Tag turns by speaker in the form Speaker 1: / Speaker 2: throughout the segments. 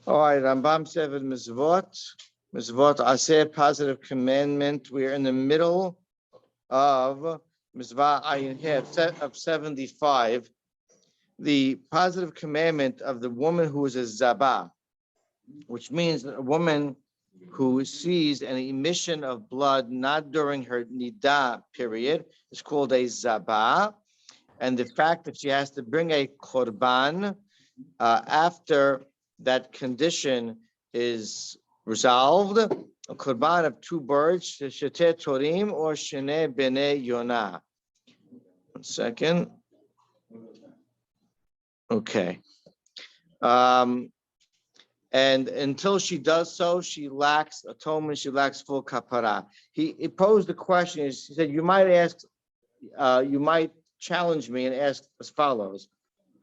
Speaker 1: All right, Rambam 7 Misvot. Misvot Aseh, positive commandment. We're in the middle of Misvah Ayin He of 75. The positive commandment of the woman who is a Zabah, which means a woman who sees an emission of blood not during her Nidah period is called a Zabah. And the fact that she has to bring a Korban after that condition is resolved, a korban of 2 birds, Sheteh Torim or Shene Bene Yonah. 1 second. Okay. And until she does so, she lacks atonement, she lacks full kapara. He posed the question, he said, you might challenge me and ask as follows: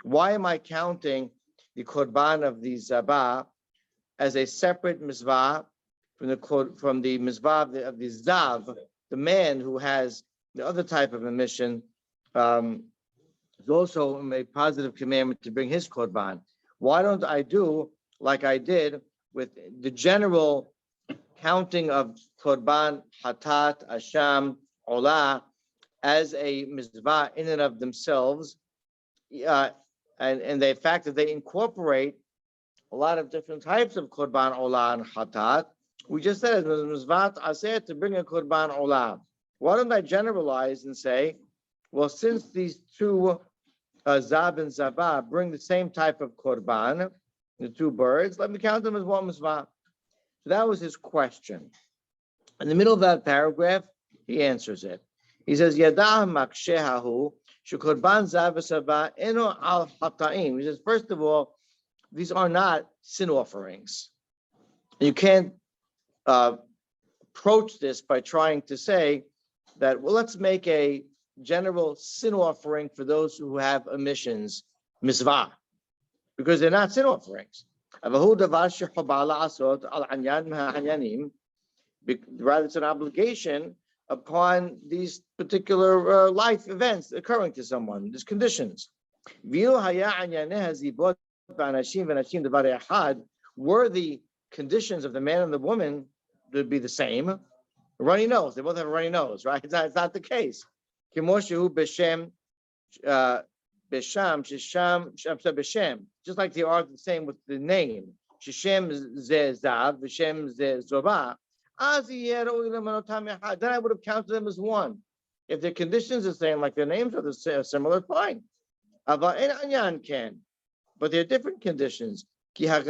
Speaker 1: why am I counting the korban of the Zabah as a separate mizvah from the mizvah of the Zav, the man who has the other type of emission, is also a positive commandment to bring his korban? Why don't I do like I did with the general counting of korban, hatat, asham, olah, as a mizvah in and of themselves, and the fact that they incorporate a lot of different types of korban olah and hatat. We just said it was mizvat aseh to bring a korban olah. Why don't I generalize and say, well, since these two zab and zabah bring the same type of korban, the 2 birds, let me count them as one mizvah. So that was his question. In the middle of that paragraph, he answers it. He says, Yadah makshehahu shekorban zab v'sabah eno al hataim. He says, first of all, these are not sin offerings. You can't approach this by trying to say that, well, let's make a general sin offering for those who have emissions, mizvah, because they're not sin offerings. Rather, it's an obligation upon these particular life events occurring to someone, these conditions. Were the conditions of the man and the woman to be the same? A runny nose, they both have a runny nose, right? It's not the case. Just like they are the same with the name. Shishem Zezav, Vishem Zezova. Then I would have counted them as one. If their conditions are the same, like their names are similar, fine. But there are different conditions. Because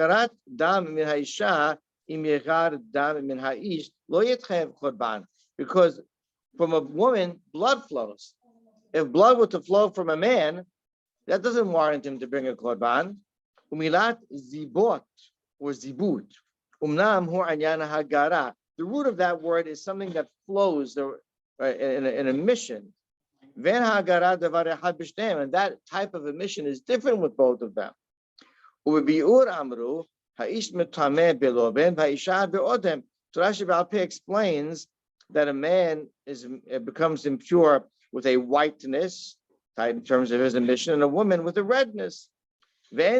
Speaker 1: from a woman, blood flows. If blood were to flow from a man, that doesn't warrant him to bring a korban. Umilat zibot or zibut. Umnam hu anyana hagara. The root of that word is something that flows in a mission. Ven hagara davar echad b'shneim, and that type of emission is different with both of them. Ubiur amru haish metameh beloben va'isha be'odem. So Rashi B'al Peh explains that a man becomes impure with a whiteness, in terms of his emission, and a woman with a redness. As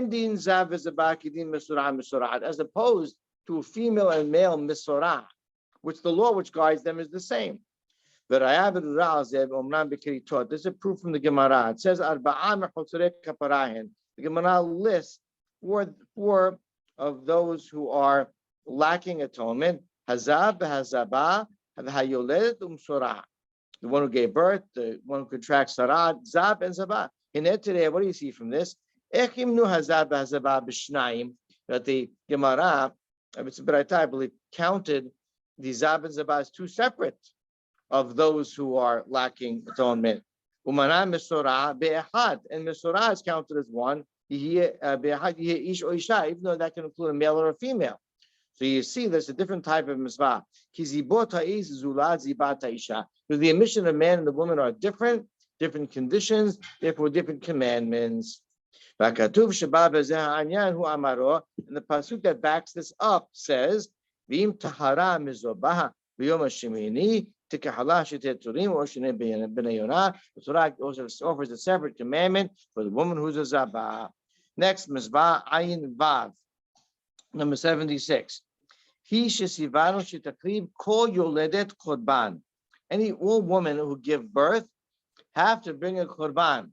Speaker 1: opposed to a female and male misorah, which the law which guides them is the same. This is a proof from the Gemara. It says, the Gemara lists four of those who are lacking atonement. Hazab, Hazabah, Hayoledet, Sorah. The one who gave birth, the one who contracts Sarah, Zab and Zabah. In it today, what do you see from this? That the Gemara, I believe, counted the Zab and Zabah as 2 separate of those who are lacking atonement. Umana Mesorah be'echad, and Mesorah is counted as 1. Even though that can include a male or a female. So you see, there's a different type of mitzvah. Because the emission of man and the woman are different conditions, therefore different commandments. And the pasuk that backs this up says, the Torah also offers a separate commandment for the woman who's a zabah. Next, Misvah Ayin Vav. Number 76. He shesivanu shetakrib kol yoledet korban. All women who give birth have to bring a korban.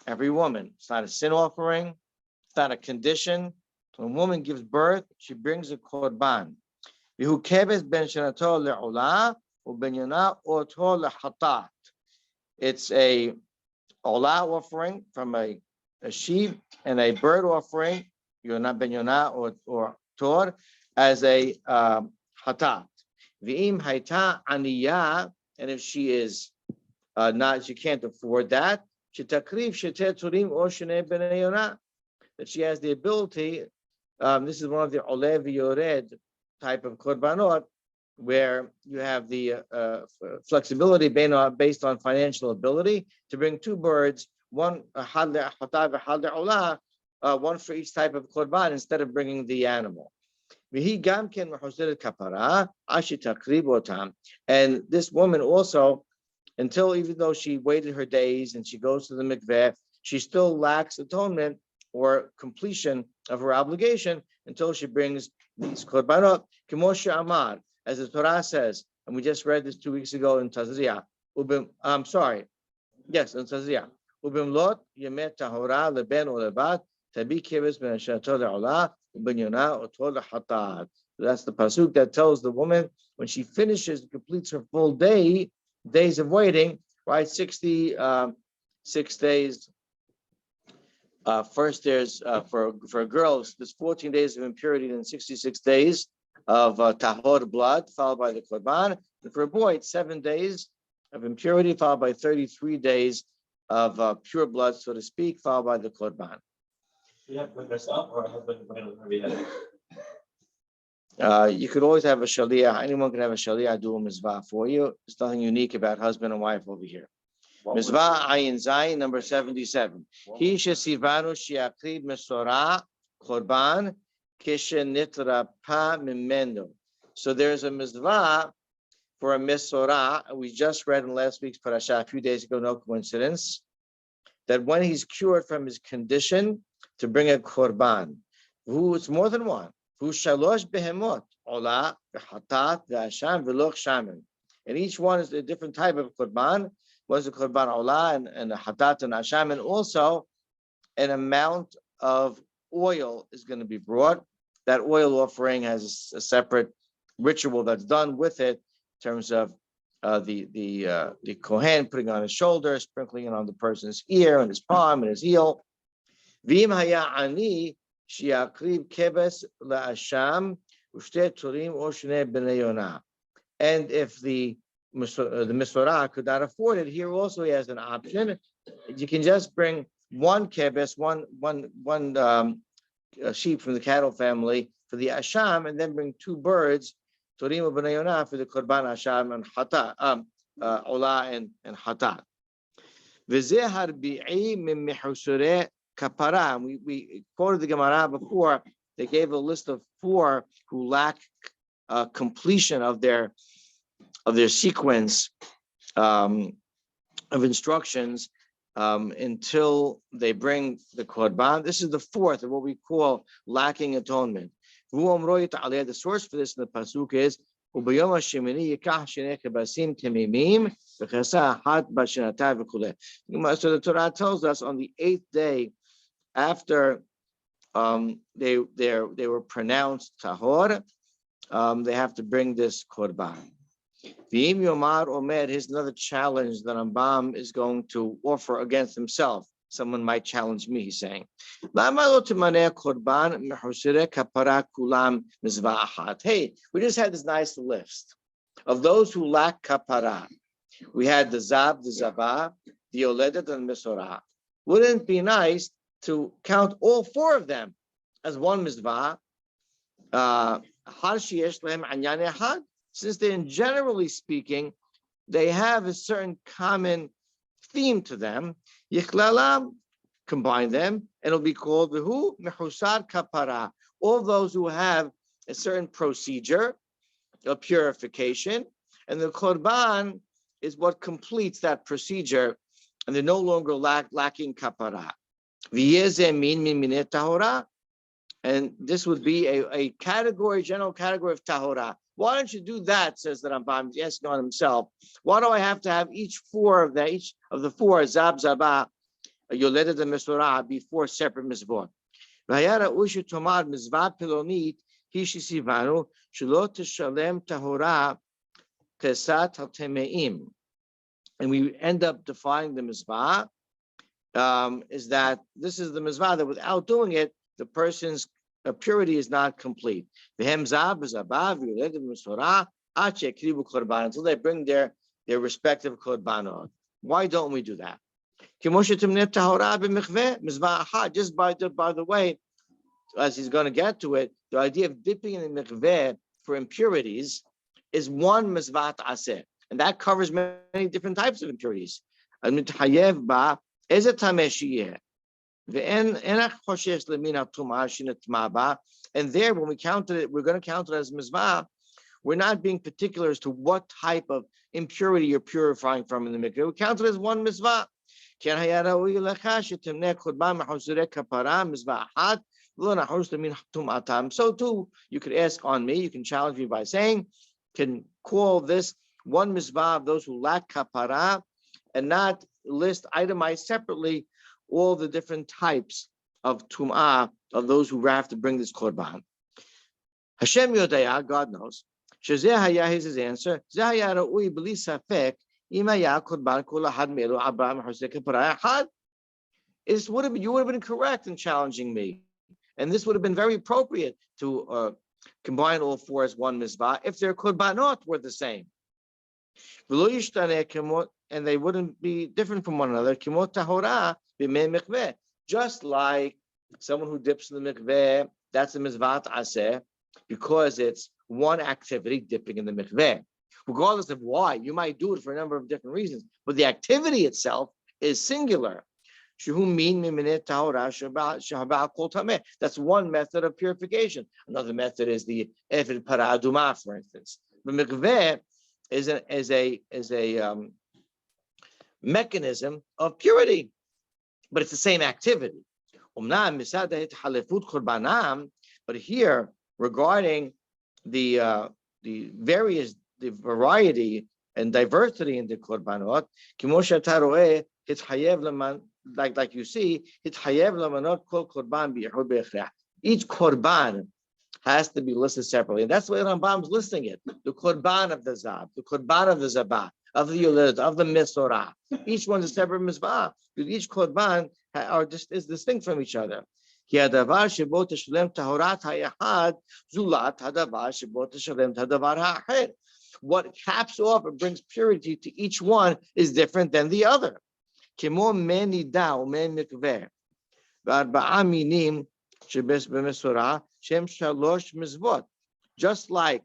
Speaker 1: Every woman. It's not a sin offering. It's not a condition. When a woman gives birth, she brings a korban. Vihu kebes ben shanato le'olah uben yonah oto le'hatat. It's a olah offering from a sheep and a bird offering, yonah ben yonah or tor, as a hatat. V'im hayta aniyah, and if she is she can't afford that, shetakriv shetet turim or shnei bnei yonah, that she has the ability. This is one of the oleh v'yored type of korbanot, where you have the flexibility based on financial ability to bring two birds, one one for each type of korban instead of bringing the animal. And this woman also, even though she waited her days and she goes to the mikveh, she still lacks atonement or completion of her obligation until she brings these korbanot. K'moshe Amar, as the Torah says, and we just read this 2 weeks ago in Tazria. I'm sorry. Yes, in Tazria. Ubimlot yemet tahora leben olevat tabi kibes ben shato le'olah uben yonah oto le'hatat. That's the pasuk that tells the woman when she finishes, completes her full days of waiting, right? 6 days. First, there's for girls, there's 14 days of impurity and 66 days of tahor blood, followed by the korban. And for a boy, it's 7 days of impurity, followed by 33 days of pure blood, so to speak, followed by the korban.
Speaker 2: You have to put herself or a husband every day.
Speaker 1: You could always have a shaliach. Anyone can have a shaliach do a mizvah for you. There's nothing unique about husband and wife over here. Mizvah ayin zayin, number 77. He shesivanu shiakrib mesorah korban kishenitra pa mimendo. So there's a mizvah for a mesorah. We just read in last week's parasha a few days ago, no coincidence, that when he's cured from his condition, to bring a korban. It's more than one. Who shalosh behemot olah v'hatat v'asham v'loch shaman. And each one is a different type of korban. Was the korban olah and the hatat and asham, and also an amount of oil is going to be brought. That oil offering has a separate ritual that's done with it in terms of the kohen putting on his shoulder, sprinkling it on the person's ear and his palm and his heel. V'im haya ani shiakrib kebes la'asham u'shtei turim or shnei bnei yonah. And if the Misorah could not afford it, here also he has an option. You can just bring one kebes, one sheep from the cattle family for the asham, and then bring 2 birds, Torim b'nei yonah, for the korban asham and hatat, olah and hatat. V'zeh harbi'i min mehusure kapara. We quoted the Gemara before. They gave a list of 4 who lack completion of their sequence of instructions until they bring the korban. This is the 4th of what we call lacking atonement. The source for this in the pasuk is so the Torah tells us on the 8th day after they were pronounced tahor, they have to bring this korban. V'im Yomar Omer, here's another challenge that Rambam is going to offer against himself. Someone might challenge me, he's saying. Hey, we just had this nice list of those who lack kapara. We had the Zab, the Zabah, the Yoledet, and Mesorah. Wouldn't it be nice to count all 4 of them as one mizvah? Since they're generally speaking, they have a certain common theme to them. Yichlalam, combine them, and it'll be called the Hu Mehusar Kapara. All those who have a certain procedure of purification, and the Korban is what completes that procedure, and they're no longer lacking kapara. V'yezeh min minet tahora, And this would be a category, general category of tahora. Why don't you do that? Says the Rambam. He's asking on himself. Why do I have to have each of the four zab zabah yoledet and mesorah be four separate misvot? Vayara ushu tomar mizvah pilonit hishisivanu shalot teshalem tahora kesat hatemeim. And we end up defining the mizvah. Is that this is the mizvah that without doing it, the person's purity is not complete. Until they bring their respective korbanot. Why don't we do that? Just by the way, as he's going to get to it, the idea of dipping in the mikveh for impurities is one mizvat aseh, and that covers many different types of impurities. And there, when we counted it, we're going to count it as mizvah. We're not being particular as to what type of impurity you're purifying from in the mikveh. We count it as one mizvah. So too, you could ask on me, you can challenge me by saying, can call this one mizvah of those who lack kapara and not itemize separately all the different types of tum'ah of those who have to bring this korban. Hashem Yodaya, God knows. Shezeh haya, here's his answer. Zeh haya ra'ui b'li safek im haya korban kol ahad me'elu Abraham hoseh kapara ahad. You would have been correct in challenging me, and this would have been very appropriate to combine all four as one mizvah if their korbanot were the same. And they wouldn't be different from one another. Just like someone who dips in the mikveh, that's a mizvat aseh, because it's one activity, dipping in the mikveh. Regardless of why, you might do it for a number of different reasons, but the activity itself is singular. That's one method of purification. Another method is the efed paraduma, for instance. The mikveh is a mechanism of purity, but it's the same activity. But here, regarding the variety and diversity in the korbanot, like you see, each korban has to be listed separately. And that's why Rambam's listing it. The korban of the zab, the korban of the zabah, of the yoledet, of the mesorah. Each one's a separate mizvah. Because each korban is distinct from each other. What caps off and brings purity to each one is different than the other. Just like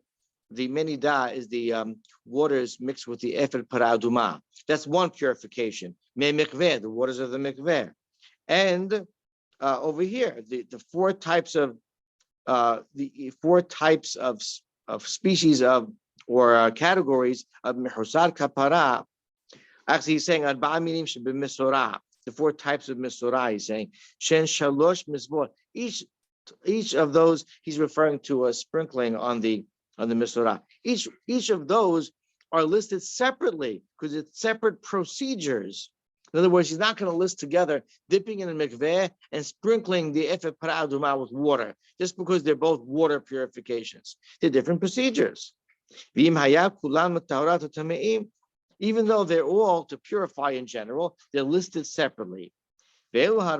Speaker 1: the menida is the waters mixed with the efed paraduma. That's one purification. The waters of the mikveh. And over here, the four types of species of or categories of mehusar kapara. Actually, he's saying the four types of misorah. He's saying shen shalosh misvot. Each of those he's referring to a sprinkling on the misorah. Each of those are listed separately because it's separate procedures. In other words, he's not going to list together dipping in a mikveh and sprinkling the efed paraduma with water, just because they're both water purifications. They're different procedures. Even though they're all to purify in general, they're listed separately. So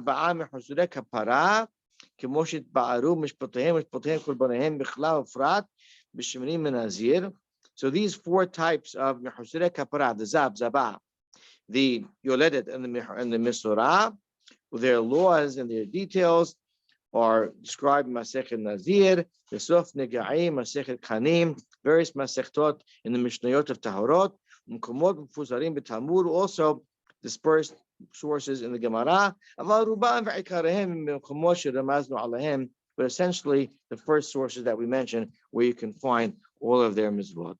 Speaker 1: these four types of mehusarei kapara, the zab, zabah, the yoledet, and the mesorah, their laws and their details are described in Masechet Nazir, the Sof Negaim, Masechet Kanim, various Masechtot in the Mishnayot of Tahorot, Mkomot Fuzarim b'Talmud, also dispersed sources in the Gemara. But essentially, the first sources that we mentioned, where you can find all of their mitzvot.